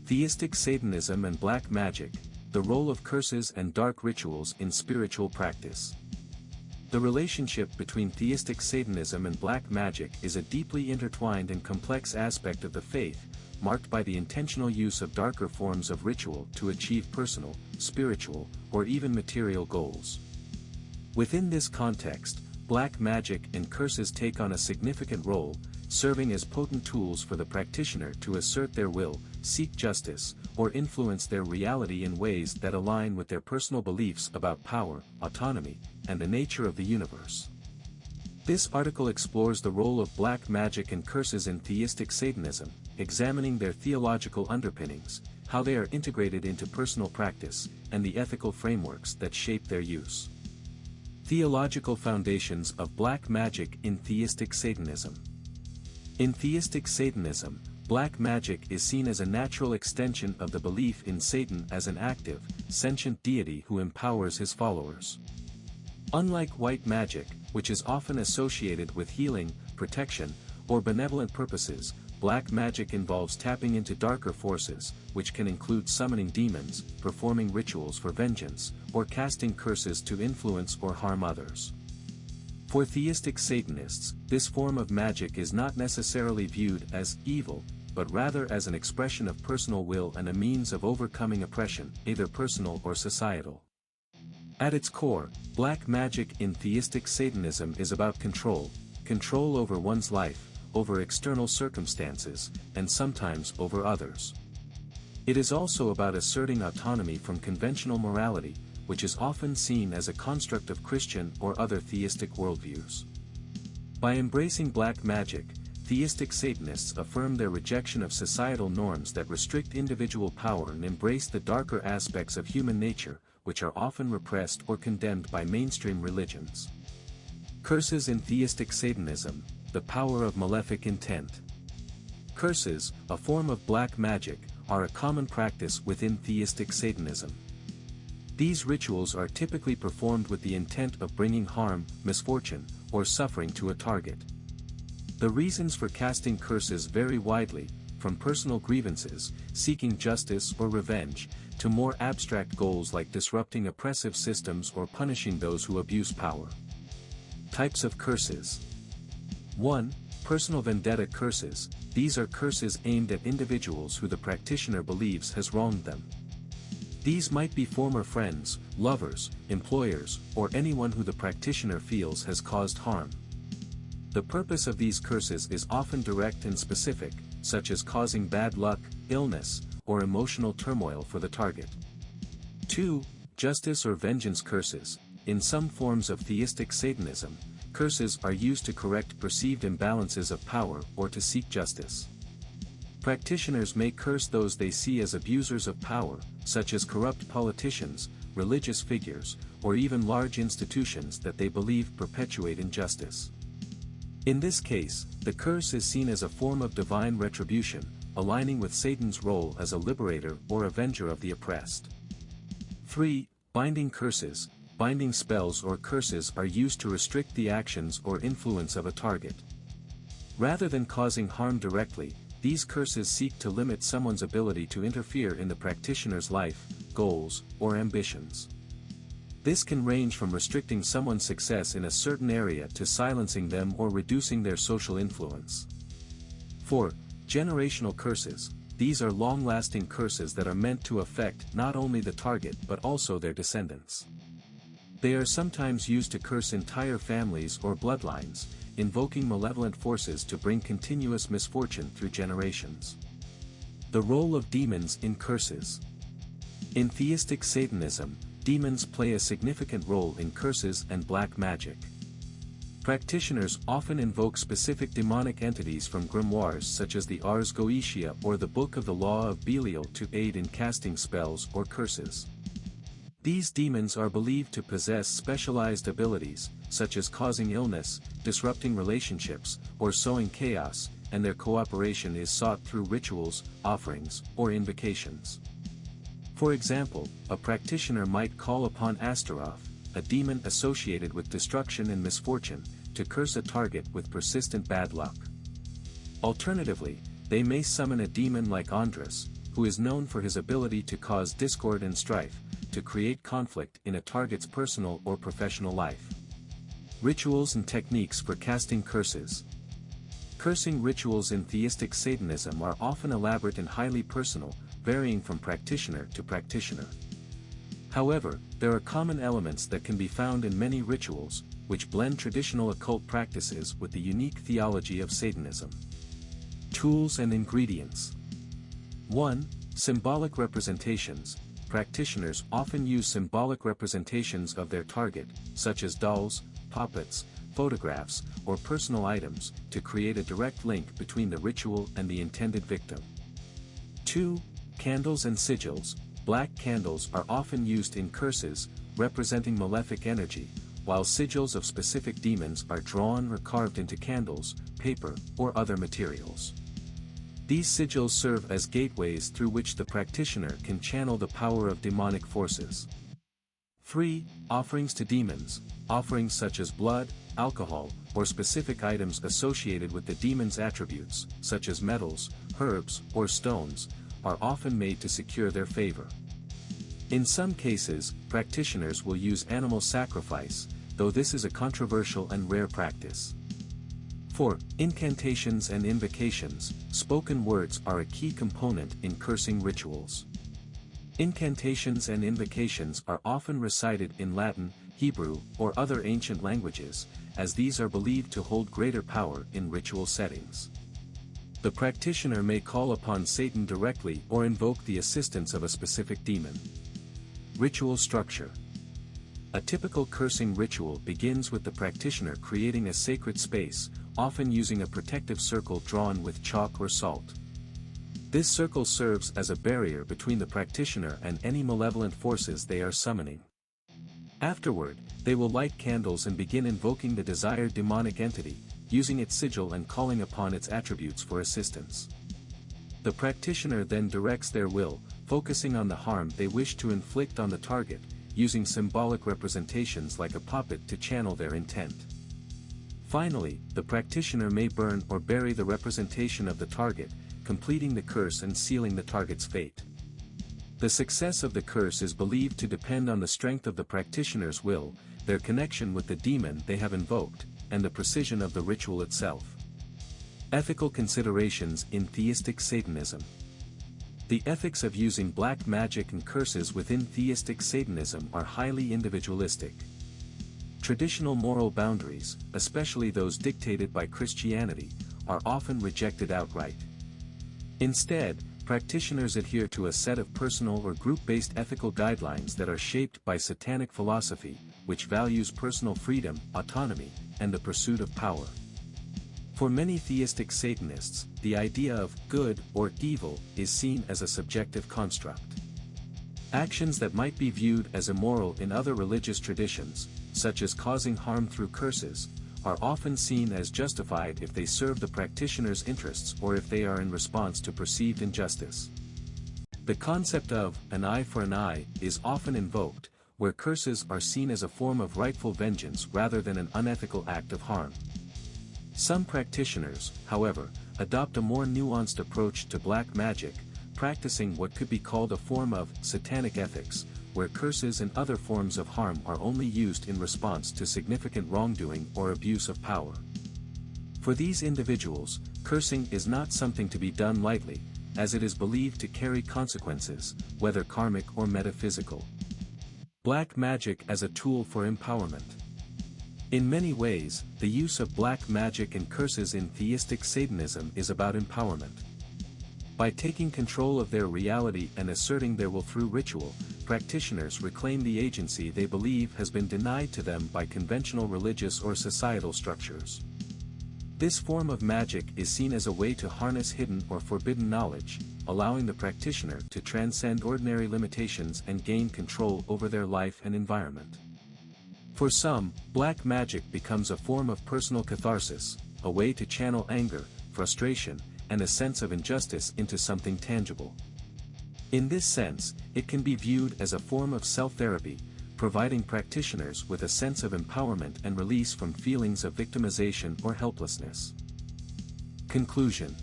Theistic Satanism and Black Magic, the role of curses and dark rituals in spiritual practice. The relationship between theistic Satanism and black magic is a deeply intertwined and complex aspect of the faith, marked by the intentional use of darker forms of ritual to achieve personal, spiritual, or even material goals. Within this context, black magic and curses take on a significant role, serving as potent tools for the practitioner to assert their will, seek justice, or influence their reality in ways that align with their personal beliefs about power, autonomy, and the nature of the universe. This article explores the role of black magic and curses in theistic Satanism, examining their theological underpinnings, how they are integrated into personal practice, and the ethical frameworks that shape their use. Theological foundations of black magic in theistic Satanism. In theistic Satanism, black magic is seen as a natural extension of the belief in Satan as an active, sentient deity who empowers his followers. Unlike white magic, which is often associated with healing, protection, or benevolent purposes, black magic involves tapping into darker forces, which can include summoning demons, performing rituals for vengeance, or casting curses to influence or harm others. For theistic Satanists, this form of magic is not necessarily viewed as evil, but rather as an expression of personal will and a means of overcoming oppression, either personal or societal. At its core, black magic in theistic Satanism is about control over one's life, over external circumstances, and sometimes over others. It is also about asserting autonomy from conventional morality, which is often seen as a construct of Christian or other theistic worldviews. By embracing black magic, theistic Satanists affirm their rejection of societal norms that restrict individual power and embrace the darker aspects of human nature, which are often repressed or condemned by mainstream religions. Curses in theistic Satanism, the power of malefic intent. Curses, a form of black magic, are a common practice within theistic Satanism. These rituals are typically performed with the intent of bringing harm, misfortune, or suffering to a target. The reasons for casting curses vary widely, from personal grievances, seeking justice or revenge, to more abstract goals like disrupting oppressive systems or punishing those who abuse power. Types of curses. 1. Personal vendetta curses. These are curses aimed at individuals who the practitioner believes has wronged them. These might be former friends, lovers, employers, or anyone who the practitioner feels has caused harm. The purpose of these curses is often direct and specific, such as causing bad luck, illness, or emotional turmoil for the target. 2. Justice or vengeance curses. In some forms of theistic Satanism, curses are used to correct perceived imbalances of power or to seek justice. Practitioners may curse those they see as abusers of power, such as corrupt politicians, religious figures, or even large institutions that they believe perpetuate injustice. In this case, the curse is seen as a form of divine retribution, aligning with Satan's role as a liberator or avenger of the oppressed. 3. Binding curses. Binding spells or curses are used to restrict the actions or influence of a target. Rather than causing harm directly, these curses seek to limit someone's ability to interfere in the practitioner's life, goals, or ambitions. This can range from restricting someone's success in a certain area to silencing them or reducing their social influence. 4. Generational curses. These are long-lasting curses that are meant to affect not only the target but also their descendants. They are sometimes used to curse entire families or bloodlines, invoking malevolent forces to bring continuous misfortune through generations. The role of demons in curses. In theistic Satanism, demons play a significant role in curses and black magic. Practitioners often invoke specific demonic entities from grimoires such as the Ars Goetia or the Book of the Law of Belial to aid in casting spells or curses. These demons are believed to possess specialized abilities, such as causing illness, disrupting relationships, or sowing chaos, and their cooperation is sought through rituals, offerings, or invocations. For example, a practitioner might call upon Astaroth, a demon associated with destruction and misfortune, to curse a target with persistent bad luck. Alternatively, they may summon a demon like Andras, who is known for his ability to cause discord and strife, to create conflict in a target's personal or professional life. Rituals and techniques for casting curses. Cursing rituals in theistic Satanism are often elaborate and highly personal, varying from practitioner to practitioner. However, there are common elements that can be found in many rituals, which blend traditional occult practices with the unique theology of Satanism. Tools and ingredients. 1. Symbolic representations. Practitioners often use symbolic representations of their target, such as dolls, puppets, photographs, or personal items, to create a direct link between the ritual and the intended victim. 2. Candles and sigils. Black candles are often used in curses, representing malefic energy, while sigils of specific demons are drawn or carved into candles, paper, or other materials. These sigils serve as gateways through which the practitioner can channel the power of demonic forces. 3. Offerings to demons. Offerings such as blood, alcohol, or specific items associated with the demon's attributes, such as metals, herbs, or stones, are often made to secure their favor. In some cases, practitioners will use animal sacrifice, though this is a controversial and rare practice. 4. Incantations and invocations. Spoken words are a key component in cursing rituals. Incantations and invocations are often recited in Latin, Hebrew, or other ancient languages, as these are believed to hold greater power in ritual settings. The practitioner may call upon Satan directly or invoke the assistance of a specific demon. Ritual structure. A typical cursing ritual begins with the practitioner creating a sacred space, often using a protective circle drawn with chalk or salt. This circle serves as a barrier between the practitioner and any malevolent forces they are summoning. Afterward, they will light candles and begin invoking the desired demonic entity, using its sigil and calling upon its attributes for assistance. The practitioner then directs their will, focusing on the harm they wish to inflict on the target, using symbolic representations like a puppet to channel their intent. Finally, the practitioner may burn or bury the representation of the target, completing the curse and sealing the target's fate. The success of the curse is believed to depend on the strength of the practitioner's will, their connection with the demon they have invoked, and the precision of the ritual itself. Ethical considerations in theistic Satanism. The ethics of using black magic and curses within theistic Satanism are highly individualistic. Traditional moral boundaries, especially those dictated by Christianity, are often rejected outright. Instead, practitioners adhere to a set of personal or group-based ethical guidelines that are shaped by satanic philosophy, which values personal freedom, autonomy, and the pursuit of power. For many theistic Satanists, the idea of good or evil is seen as a subjective construct. Actions that might be viewed as immoral in other religious traditions, such as causing harm through curses, are often seen as justified if they serve the practitioner's interests or if they are in response to perceived injustice. The concept of an eye for an eye is often invoked, where curses are seen as a form of rightful vengeance rather than an unethical act of harm. Some practitioners, however, adopt a more nuanced approach to black magic, practicing what could be called a form of satanic ethics, where curses and other forms of harm are only used in response to significant wrongdoing or abuse of power. For these individuals, cursing is not something to be done lightly, as it is believed to carry consequences, whether karmic or metaphysical. Black magic as a tool for empowerment. In many ways, the use of black magic and curses in theistic Satanism is about empowerment. By taking control of their reality and asserting their will through ritual, practitioners reclaim the agency they believe has been denied to them by conventional religious or societal structures. This form of magic is seen as a way to harness hidden or forbidden knowledge, allowing the practitioner to transcend ordinary limitations and gain control over their life and environment. For some, black magic becomes a form of personal catharsis, a way to channel anger, frustration, and a sense of injustice into something tangible. In this sense, it can be viewed as a form of self-therapy, providing practitioners with a sense of empowerment and release from feelings of victimization or helplessness. Conclusion.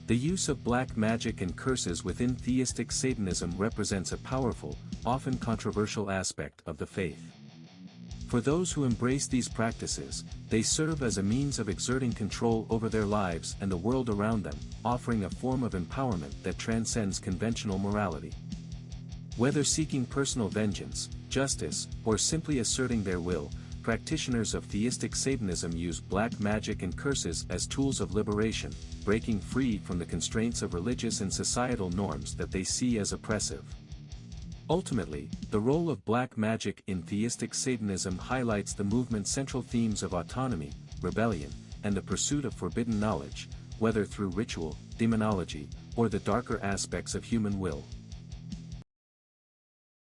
The use of black magic and curses within theistic Satanism represents a powerful, often controversial aspect of the faith. For those who embrace these practices, they serve as a means of exerting control over their lives and the world around them, offering a form of empowerment that transcends conventional morality. Whether seeking personal vengeance, justice, or simply asserting their will, practitioners of theistic Satanism use black magic and curses as tools of liberation, breaking free from the constraints of religious and societal norms that they see as oppressive. Ultimately, the role of black magic in theistic Satanism highlights the movement's central themes of autonomy, rebellion, and the pursuit of forbidden knowledge, whether through ritual, demonology, or the darker aspects of human will.